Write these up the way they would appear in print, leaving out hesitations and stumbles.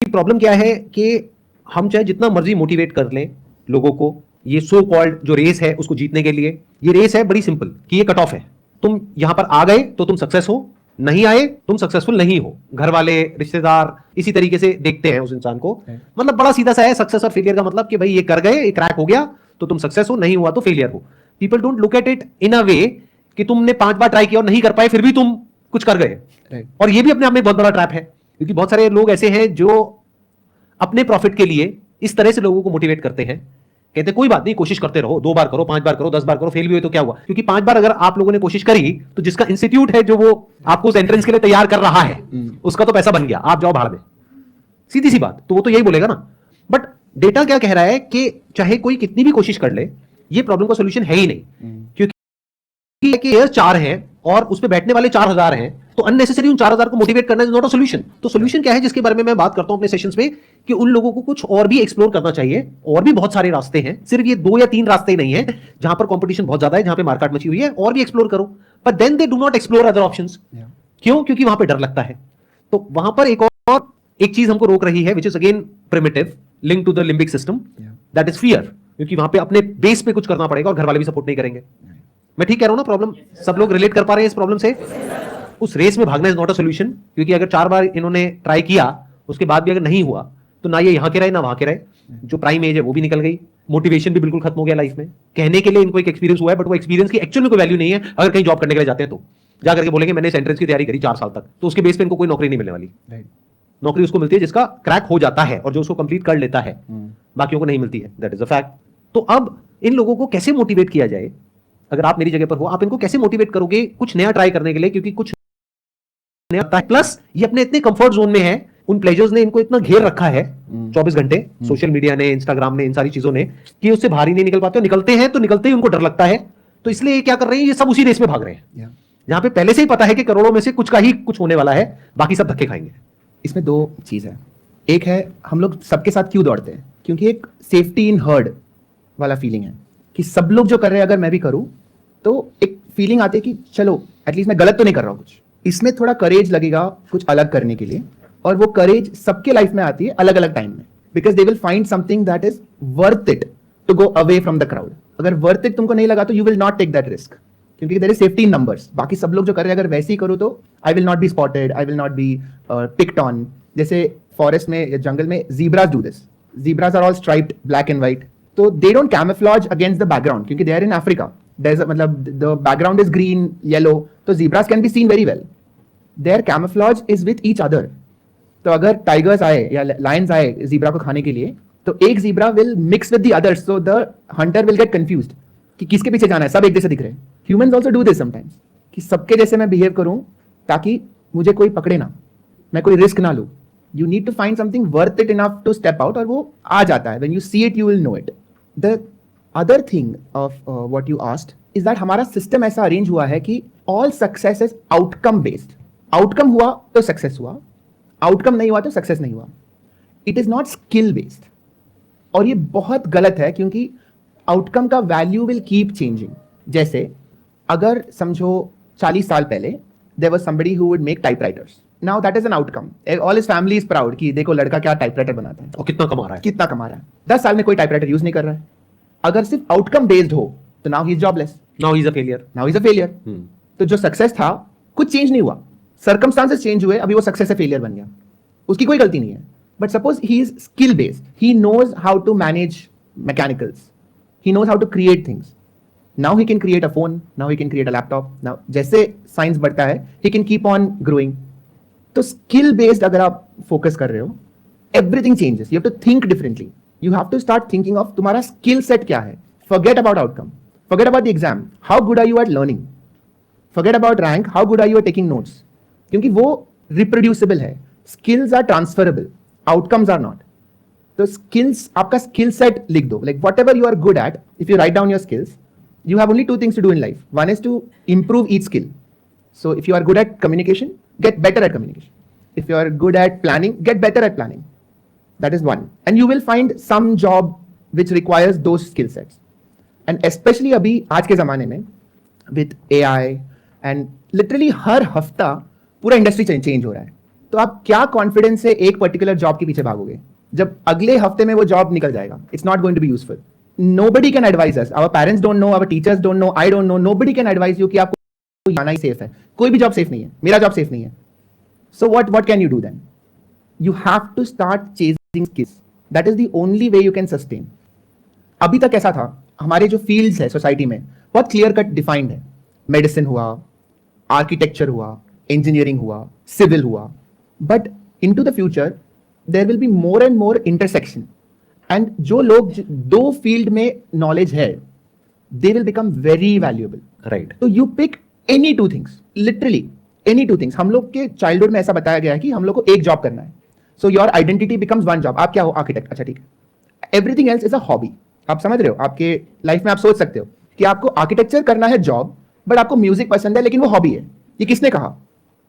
Problem क्या है कि हम चाहे जितना मर्जी मोटिवेट कर लें लोगों को, ये सो कॉल्ड जो रेस है उसको जीतने के लिए, ये रेस है बड़ी सिंपल कि ये कट ऑफ है। तुम यहां पर आ गए तो तुम सक्सेस हो, नहीं आए तुम सक्सेसफुल नहीं हो। घर वाले, रिश्तेदार इसी तरीके से देखते हैं उस इंसान को। मतलब बड़ा सीधा सा है सक्सेस और फेलियर का मतलब कि भाई ये कर गए, ये क्रैक हो गया तो तुम सक्सेस हो, नहीं हुआ तो फेलियर हो। People don't look at it in a way कि तुमने 5 बार ट्राई किया और नहीं कर पाए फिर भी तुम कुछ कर गए। और ये भी अपने आप में बहुत बड़ा ट्रैप है, क्योंकि बहुत सारे लोग ऐसे हैं जो अपने प्रॉफिट के लिए इस तरह से लोगों को मोटिवेट करते हैं, कहते कोई बात नहीं, कोशिश करते रहो, 2 बार करो, 5 बार करो, 10 बार करो, फेल भी हुए तो क्या हुआ। क्योंकि 5 बार अगर आप लोगों ने कोशिश करी तो जिसका इंस्टीट्यूट है जो वो आपको उस एंट्रेंस के लिए तैयार कर रहा है उसका तो पैसा बन गया, आप जाओ भाड़ में, सीधी सी बात। तो वो तो यही बोलेगा ना। बट डेटा क्या कह रहा है कि चाहे कोई कितनी भी कोशिश कर ले, ये प्रॉब्लम का सोल्यूशन है ही नहीं। क्योंकि 4 हैं और उस पे बैठने वाले 4000 हैं, तो अननेसेसरी उन 4000 को मोटिवेट करना इज नॉट अ सोल्यूशन। तो सोल्यूशन क्या है जिसके बारे में मैं बात करता हूं अपने सेशंस में, कि उन लोगों को कुछ और भी एक्सप्लोर करना चाहिए। और भी बहुत सारे रास्ते हैं, सिर्फ ये 2 या 3 रास्ते ही नहीं है जहां पर कंपटीशन बहुत ज्यादा है, जहां पे मार्केट मची हुई है, और भी एक्सप्लोर करो। But then they do not explore other options. क्यों? क्योंकि वहां पे डर लगता है। तो वहां पर एक चीज हमको रोक रही है, which is again primitive, link to the limbic system, that is fear. क्योंकि वहां पे अपने बेस पे कुछ करना पड़ेगा और घर वाले भी सपोर्ट नहीं करेंगे। मैं ठीक कह रहा हूं ना? प्रॉब्लम सब लोग रिलेट कर पा रहे हैं इस प्रॉब्लम से? उस रेस में भागना इज नॉट अ सोल्यूशन, क्योंकि अगर 4 बार इन्होंने ट्राई किया उसके बाद भी अगर नहीं हुआ तो ना ये यहां के रहे ना वहां के रहे। जो प्राइम एज है वो भी निकल गई, मोटिवेशन भी बिल्कुल खत्म हो गया लाइफ में। कहने के लिए इनको एक एक्सपीरियंस हुआ है, बट वो एक्सपीरियंस की एक्चुअल में कोई वैल्यू नहीं है। अगर कहीं जॉब करने के लिए जाते हैं तो जाकर के बोलेंगे मैंने इस एंट्रेंस की तैयारी करी 4 साल तक, तो उसके बेस पे इनको कोई नौकरी नहीं मिलने वाली। नौकरी उसको मिलती है जिसका क्रैक हो जाता है और जो उसको कंप्लीट कर लेता है, बाकियों को नहीं मिलती है। That is a fact. तो अब इन लोगों को कैसे मोटिवेट किया जाए? अगर आप मेरी जगह पर हो, आप इनको कैसे मोटिवेट करोगे कुछ नया ट्राई करने के लिए? क्योंकि कुछ नया आता है, प्लस ये अपने इतने कंफर्ट जोन में है, उन प्लेजर्स ने इनको इतना घेर रखा है 24 घंटे, सोशल मीडिया ने, इंस्टाग्राम ने, इन सारी चीजों ने, कि उससे बाहर ही नहीं निकल पाते। निकलते हैं तो निकलते ही उनको डर लगता है। तो इसलिए ये क्या कर रहे हैं, ये सब उसी रेस में भाग रहे हैं जहां पे पहले से ही पता है कि करोड़ों में से कुछ का ही कुछ होने वाला है, बाकी सब धक्के खाएंगे। इसमें 2 चीज है। एक है हम लोग सबके साथ क्यों दौड़ते हैं, क्योंकि एक सेफ्टी इन हर्ड वाला फीलिंग है कि सब लोग जो कर रहे हैं अगर मैं भी करूं तो एक फीलिंग आती है कि चलो एटलीस्ट मैं गलत तो नहीं कर रहा हूं कुछ। इसमें थोड़ा करेज लगेगा कुछ अलग करने के लिए, और वो करेज सबके लाइफ में आती है अलग अलग टाइम में, because they will find something that is worth it to go away from the crowd. अगर वर्थ इट तुमको नहीं लगा तो you will not take that risk, क्योंकि there is safety in numbers. बाकी सब लोग जो कर रहे हैं अगर वैसे ही करो तो I will not be spotted, I will not be picked on. जैसे फॉरेस्ट में या जंगल में zebras do this. Zebras are all striped black and white, तो they don't camouflage against the background, क्योंकि दे आर इन अफ्रीका। मतलब the background is green, yellow, तो zebras can be seen very well. Their camouflage is with each other. तो अगर tigers आए या Lions आए zebra को खाने के लिए, तो एक zebra will mix with the others, so the Hunter will get confused कि किसके पीछे जाना है, सब एक जैसे दिख रहे हैं। Humans also do this sometimes, कि सबके जैसे मैं बिहेव करूं ताकि मुझे कोई पकड़े ना, मैं कोई रिस्क ना लूं। You need to find something worth it enough to step out, और वो आ जाता है। When you see it you will know it. The other thing of what you asked is that हमारा सिस्टम ऐसा अरेंज हुआ है कि all success is outcome based. Outcome हुआ तो सक्सेस हुआ, आउटकम नहीं हुआ तो सक्सेस नहीं हुआ। It is not skill based, और ये बहुत गलत है, क्योंकि आउटकम का वैल्यू विल कीप चेंजिंग। जैसे अगर समझो 40 साल पहले there was somebody who would make typewriters, now that is an outcome. All his family is proud कि देखो लड़का क्या टाइपराइटर बनाता है और कितना कमा रहा है, कितना कमा रहा है। 10 साल में कोई टाइपराइटर यूज नहीं कर रहा है। अगर सिर्फ आउटकम बेस्ड हो तो now he is jobless, now he is a failure, now he is a failure. तो जो सक्सेस था कुछ चेंज नहीं हुआ, सर्कमस्टांसेस चेंज हुए, अभी वो सक्सेस से फेलियर बन गया, उसकी कोई गलती नहीं है। But suppose he is skill based, he knows how to manage mechanicals, he knows how to create things, now he can create a phone, now he can create a laptop. Now जैसे science बढ़ता है he can keep on growing. तो skill based अगर आप focus कर रहे हो, everything changes. You have to think differently, you have to start thinking of तुम्हारा स्किल सेट क्या है। Forget about outcome, forget about the exam, how good are you at learning. Forget about rank, how good are you at taking notes, क्योंकि वो reproducible है। Skills are transferable, outcomes are not. तो skills, आपका skill set लिख दो, like whatever you are good at, if you write down your skills, you have only 2 things to do in life. One is to improve each skill. So if you are good at communication, get better at communication. If you are good at planning, get better at planning. That is one. And you will find some job which requires those skill sets. And especially अभी आज के ज़माने में with AI and literally हर हफ्ता पूरा industry change हो रहा है। तो आप क्या कॉन्फिडेंस से एक पर्टिकुलर जॉब के पीछे भागोगे जब अगले हफ्ते में वो जॉब निकल जाएगा? It's not going to be useful. Nobody can advise us, our parents don't know, our teachers don't know, I don't know, nobody can advise you कि आपको जाना ही सेफ है. कोई भी जॉब सेफ नहीं है, मेरा जॉब सेफ नहीं है. So what can you do then? You have to start chasing skills. That is the only way you can sustain. अभी तक ऐसा था, हमारे जो फील्ड्स है सोसाइटी में बहुत क्लियर कट डिफाइंड है. मेडिसिन हुआ, आर्किटेक्चर हुआ, इंजीनियरिंग हुआ, सिविल हुआ. But into the future there will be more and more intersection. And जो लोग दो फील्ड में नॉलेज है, they will become very valuable. Right. तो you pick any two things, literally any two things. हम लोग के चाइल्डहुड में ऐसा बताया गया है कि हम लोग को एक जॉब करना है. So your identity becomes one job. आप क्या हो? आर्किटेक्ट. अच्छा ठीक है. Everything else is a hobby. आप समझ रहे हो? आपके लाइफ में आप सोच सकते हो कि आपको आर्किटेक्चर करना है जॉब, बट आपको म्यूजिक पसंद है लेकिन वो हॉबी है. ये किसने कहा?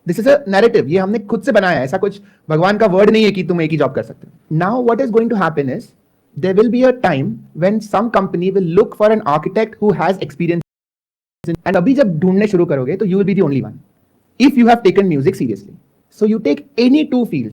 This is a narrative. ये हमने खुद से बनाया है. ऐसा कुछ भगवान का वर्ड नहीं है कि तुम एक ही जॉब कर सकते हो. Now what is going to happen is there will be a time when some company will look for an architect who has experience. And अभी जब ढूंढने शुरू करोगे तो you will be the only one if you have taken music seriously. So you take any to field.